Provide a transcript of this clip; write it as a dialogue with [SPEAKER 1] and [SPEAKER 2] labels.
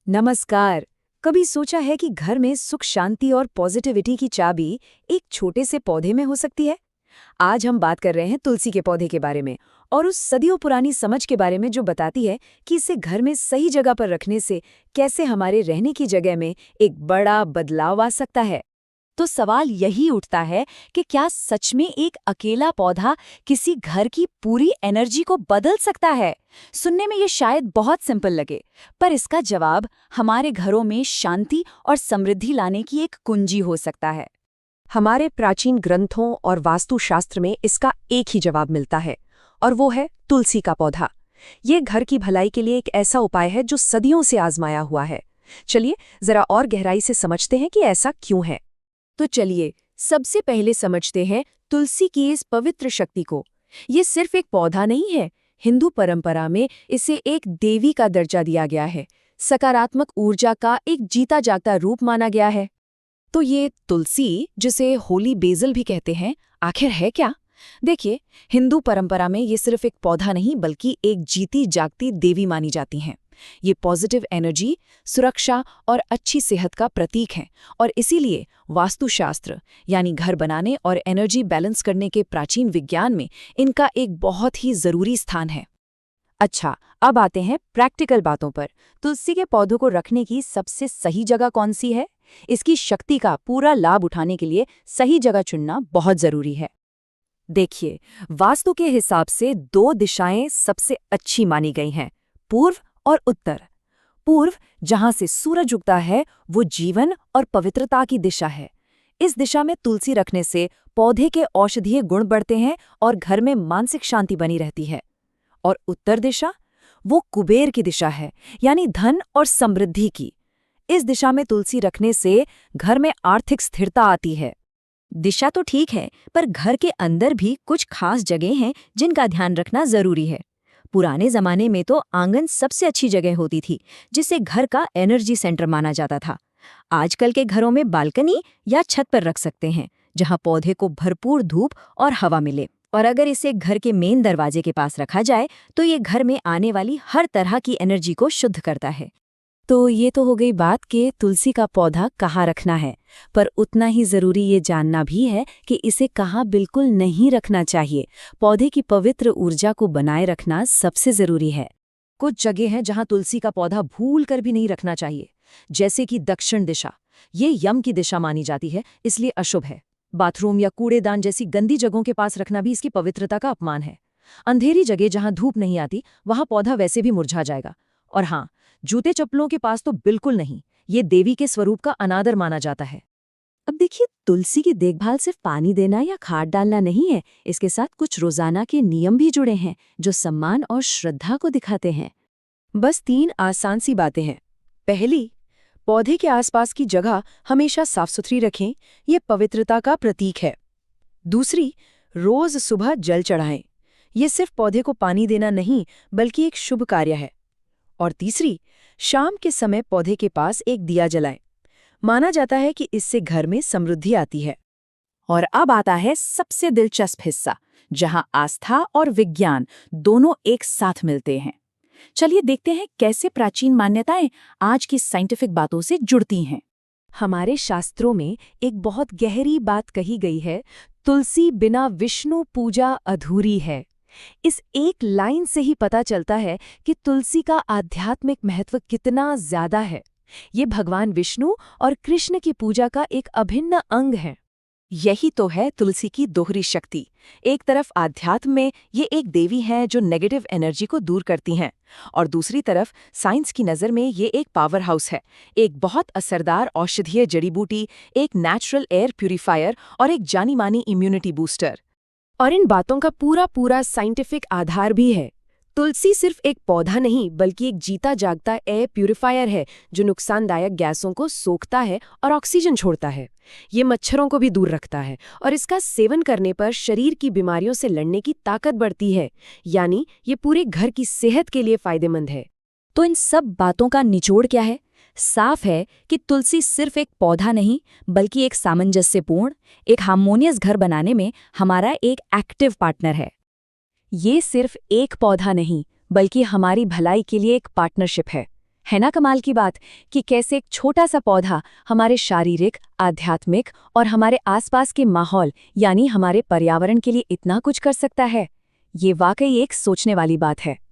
[SPEAKER 1] नमस्कार। कभी सोचा है कि घर में सुख शांति और पॉजिटिविटी की चाबी एक छोटे से पौधे में हो सकती है? आज हम बात कर रहे हैं तुलसी के पौधे के बारे में और उस सदियों पुरानी समझ के बारे में जो बताती है कि इसे घर में सही जगह पर रखने से कैसे हमारे रहने की जगह में एक बड़ा बदलाव आ सकता है। तो सवाल यही उठता है कि क्या सच में एक अकेला पौधा किसी घर की पूरी एनर्जी को बदल सकता है? सुनने में ये शायद बहुत सिंपल लगे, पर इसका जवाब हमारे घरों में शांति और समृद्धि लाने की एक कुंजी हो सकता है।
[SPEAKER 2] हमारे प्राचीन ग्रंथों और वास्तुशास्त्र में इसका एक ही जवाब मिलता है, और वो है तुलसी का पौधा। ये घर की भलाई के लिए एक ऐसा उपाय है जो सदियों से आजमाया हुआ है। चलिए जरा और गहराई से समझते हैं कि ऐसा क्यों है।
[SPEAKER 1] तो चलिए सबसे पहले समझते हैं तुलसी की इस पवित्र शक्ति को। ये सिर्फ एक पौधा नहीं है, हिंदू परंपरा में इसे एक देवी का दर्जा दिया गया है, सकारात्मक ऊर्जा का एक जीता जागता रूप माना गया है। तो ये तुलसी, जिसे होली बेजल भी कहते हैं, आखिर है क्या? देखिए, हिंदू परंपरा में ये सिर्फ एक पौधा नहीं बल्कि एक जीती जागती देवी मानी जाती हैं। ये पॉजिटिव एनर्जी, सुरक्षा और अच्छी सेहत का प्रतीक है और इसीलिए वास्तुशास्त्र यानी घर बनाने और एनर्जी बैलेंस करने के प्राचीन विज्ञान में इनका एक बहुत ही जरूरी स्थान है। अच्छा, अब आते हैं प्रैक्टिकल बातों पर। तुलसी के पौधों को रखने की सबसे सही जगह कौन सी है? इसकी शक्ति का पूरा लाभ उठाने के लिए सही जगह चुनना बहुत जरूरी है। देखिए, वास्तु के हिसाब से दो दिशाएं सबसे अच्छी मानी गई हैं, पूर्व और उत्तर। पूर्व, जहां से सूरज उगता है, वो जीवन और पवित्रता की दिशा है। इस दिशा में तुलसी रखने से पौधे के औषधीय गुण बढ़ते हैं और घर में मानसिक शांति बनी रहती है। और उत्तर दिशा, वो कुबेर की दिशा है, यानी धन और समृद्धि की। इस दिशा में तुलसी रखने से घर में आर्थिक स्थिरता आती है। दिशा तो ठीक है, पर घर के अंदर भी कुछ खास जगह हैं जिनका ध्यान रखना जरूरी है। पुराने जमाने में तो आंगन सबसे अच्छी जगह होती थी, जिसे घर का एनर्जी सेंटर माना जाता था। आजकल के घरों में बालकनी या छत पर रख सकते हैं, जहां पौधे को भरपूर धूप और हवा मिले। और अगर इसे घर के मेन दरवाजे के पास रखा जाए तो ये घर में आने वाली हर तरह की एनर्जी को शुद्ध करता है। तो ये तो हो गई बात कि तुलसी का पौधा कहाँ रखना है, पर उतना ही जरूरी ये जानना भी है कि इसे कहाँ बिल्कुल नहीं रखना चाहिए। पौधे की पवित्र ऊर्जा को बनाए रखना सबसे जरूरी है। कुछ जगह हैं जहाँ तुलसी का पौधा भूल कर भी नहीं रखना चाहिए, जैसे कि दक्षिण दिशा। ये यम की दिशा मानी जाती है, इसलिए अशुभ है। बाथरूम या कूड़ेदान जैसी गंदी जगहों के पास रखना भी इसकी पवित्रता का अपमान है। अंधेरी जगह जहाँ धूप नहीं आती, वहाँ पौधा वैसे भी मुरझा जाएगा। और हाँ, जूते चप्पलों के पास तो बिल्कुल नहीं, ये देवी के स्वरूप का अनादर माना जाता है। अब देखिए, तुलसी की देखभाल सिर्फ पानी देना या खाद डालना नहीं है, इसके साथ कुछ रोजाना के नियम भी जुड़े हैं जो सम्मान और श्रद्धा को दिखाते हैं। बस 3 आसान सी बातें हैं। पहली, पौधे के आसपास की जगह हमेशा साफ सुथरी रखें, ये पवित्रता का प्रतीक है। दूसरी, रोज सुबह जल चढ़ाएं, ये सिर्फ पौधे को पानी देना नहीं बल्कि एक शुभ कार्य है। और तीसरी, शाम के समय पौधे के पास एक दिया जलाएं, माना जाता है कि इससे घर में समृद्धि आती है। और अब आता है सबसे दिलचस्प हिस्सा, जहां आस्था और विज्ञान दोनों एक साथ मिलते हैं। चलिए देखते हैं कैसे प्राचीन मान्यताएं आज की साइंटिफिक बातों से जुड़ती हैं। हमारे शास्त्रों में एक बहुत गहरी बात कही गई है, तुलसी बिना विष्णु पूजा अधूरी है। इस एक लाइन से ही पता चलता है कि तुलसी का आध्यात्मिक महत्व कितना ज्यादा है। ये भगवान विष्णु और कृष्ण की पूजा का एक अभिन्न अंग है। यही तो है तुलसी की दोहरी शक्ति। एक तरफ आध्यात्म में ये एक देवी है जो नेगेटिव एनर्जी को दूर करती हैं, और दूसरी तरफ साइंस की नज़र में ये एक पावर हाउस है, एक बहुत असरदार औषधीय जड़ी बूटी, एक नेचुरल एयर प्यूरिफायर और एक जानी मानी इम्यूनिटी बूस्टर। और इन बातों का पूरा साइंटिफिक आधार भी है। तुलसी सिर्फ एक पौधा नहीं बल्कि एक जीता जागता एयर प्यूरिफायर है जो नुकसानदायक गैसों को सोखता है और ऑक्सीजन छोड़ता है। ये मच्छरों को भी दूर रखता है और इसका सेवन करने पर शरीर की बीमारियों से लड़ने की ताकत बढ़ती है, यानी ये पूरे घर की सेहत के लिए फायदेमंद है। तो इन सब बातों का निचोड़ क्या है? साफ है कि तुलसी सिर्फ एक पौधा नहीं बल्कि एक सामंजस्यपूर्ण, एक हार्मोनियस घर बनाने में हमारा एक एक्टिव पार्टनर है। ये सिर्फ एक पौधा नहीं बल्कि हमारी भलाई के लिए एक पार्टनरशिप है। है ना कमाल की बात कि कैसे एक छोटा सा पौधा हमारे शारीरिक, आध्यात्मिक और हमारे आसपास के माहौल यानी हमारे पर्यावरण के लिए इतना कुछ कर सकता है। ये वाकई एक सोचने वाली बात है।